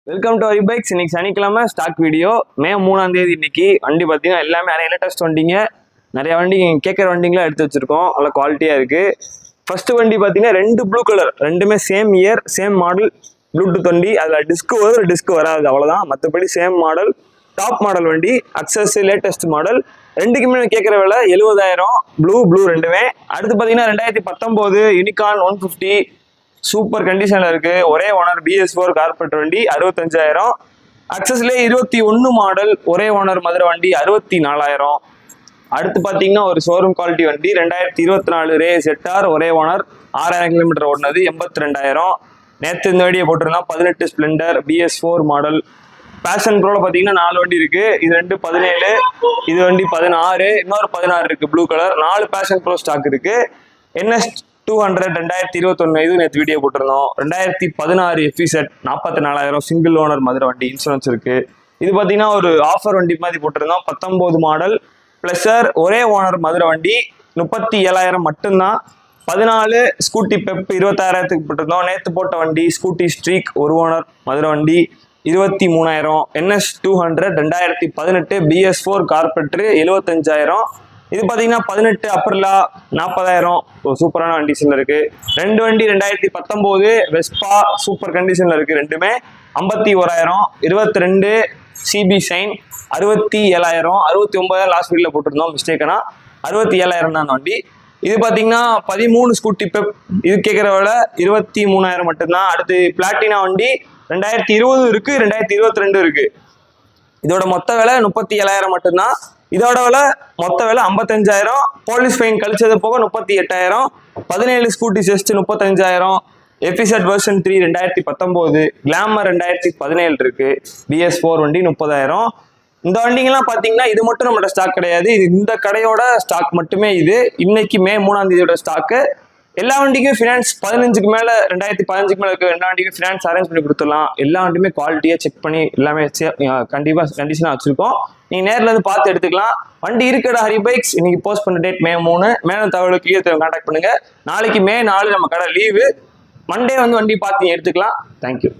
Welcome to Hari bikes. இன்னைக்கு சனிக்கிழமை stock video. மே 3ஆம் தேதி இன்னைக்கு வண்டி பார்த்தீங்கன்னா எல்லாமே நிறைய லேட்டஸ்ட் வண்டிங்க, நிறைய வண்டி கேட்குற வண்டிங்களாம் எடுத்து வச்சிருக்கோம். நல்ல குவாலிட்டியாக இருக்குது. ஃபர்ஸ்ட் வண்டி பார்த்தீங்கன்னா ரெண்டு ப்ளூ கலர், ரெண்டுமே same year same model Bluetooth வண்டி. அதில் டிஸ்க் வரும், டிஸ்க் வராது, அவ்வளோதான். மற்றபடி சேம் மாடல், டாப் மாடல் வண்டி, அக்சஸ் லேட்டஸ்ட் மாடல். ரெண்டுக்குமே கேட்குற விலை 70,000. ப்ளூ ரெண்டுமே. அடுத்து பார்த்தீங்கன்னா 2019 யூனிகார்ன் 150 சூப்பர் கண்டிஷன்ல இருக்கு. ஒரே ஓனர் BS4 கார்பரேட் வண்டி 65,000. அக்சஸ்லேயே 21 மாடல் ஒரே ஓனர் மதுரை வண்டி 64,000. அடுத்து பார்த்தீங்கன்னா ஒரு ஷோரூம் குவாலிட்டி வண்டி 2024 ரே ZR ஒரே ஓனர் 6,000 கிலோமீட்டர் ஓடினது 82,000. நேற்று இந்த வண்டியை போட்டிருந்தோம். 18 ஸ்ப்ளெண்டர் BS4 மாடல். பேஷன் ப்ரோல பார்த்தீங்கன்னா 4 வண்டி இருக்கு. இது 17, இது வண்டி 16, இன்னொரு 16 இருக்கு blue colour. 4 Passion Pro stock இருக்கு. NS 200 2021 இது நேற்று வீடியோ போட்டிருந்தோம். 2016 FZ 44,000 சிங்கிள் ஓனர் மதுரை வண்டி, இன்சூரன்ஸ் இருக்கு. இது பார்த்தீங்கன்னா ஒரு ஆஃபர் வண்டி மாதிரி போட்டிருந்தோம். 19 மாடல் பிளஸர் ஒரே ஓனர் மதுரை வண்டி 37,000 மட்டும்தான். 14 ஸ்கூட்டி பெப் 26,000க்கு போட்டிருந்தோம். நேற்று போட்ட வண்டி ஸ்கூட்டி ஸ்ட்ரீக் ஒரு ஓனர் மதுரை வண்டி 23,000. NS 200 2018 BS4 கார்பெட்ரு 75,000. இது பார்த்தீங்கன்னா 18 அப்ரலா 40,000. சூப்பரான கண்டிஷன்ல இருக்கு. ரெண்டு வண்டி 2019 வெஸ்பா சூப்பர் கண்டிஷன்ல இருக்கு. ரெண்டுமே 51,000. 22 CB ஷைன் 67,000. 69,000 லாஸ்ட் வீடியோல போட்டிருந்தோம், மிஸ்டேக்கனா 67,000 தான் வண்டி. இது பார்த்தீங்கன்னா 13 ஸ்கூட்டி பெப், இது கேட்குற விலை 23,000 மட்டும்தான். அடுத்து பிளாட்டினா வண்டி 2020 இருக்கு, 2022 இருக்கு. இதோட மொத்த விலை 37,000 மட்டும்தான். இதோட விலை மொத்த விலை 55,000. போலீஸ் ஃபைன் கழிச்சது போக 38,000. 17 scooty chest 35,000. FZ version 3 2019, glamour 2017 இருக்கு. BS4 வண்டி 30,000. இந்த வண்டிங்கெல்லாம் பார்த்தீங்கன்னா இது மட்டும் நம்மளோட ஸ்டாக் கிடையாது, இது இந்த கடையோட ஸ்டாக் மட்டுமே. இது இன்னைக்கு மே 3ஆம் தேதியோட ஸ்டாக்கு. எல்லா வண்டிக்கும் ஃபினான்ஸ் 15க்கு மேலே, 2015க்கு மேலே இருக்க எல்லா வண்டிக்கும் ஃபினான்ஸ் அரேஞ்ச் பண்ணி கொடுத்துடலாம். எல்லா வண்டியுமே குவாலிட்டியாக செக் பண்ணி எல்லாமே கண்டிப்பாக கண்டிஷனாக வச்சுருக்கோம். நீங்கள் நேரில் வந்து பார்த்து எடுத்துக்கலாம். வண்டி இருக்கடா ஹரி பைக்ஸ். இன்னைக்கு போஸ்ட் பண்ண டேட் மே 3. மேலும் தகவலுக்கு கான்டாக்ட் பண்ணுங்க. நாளைக்கு மே 4 நம்ம கடை லீவு. மண்டே வந்து வண்டி பார்த்து எடுத்துக்கலாம். தேங்க்யூ.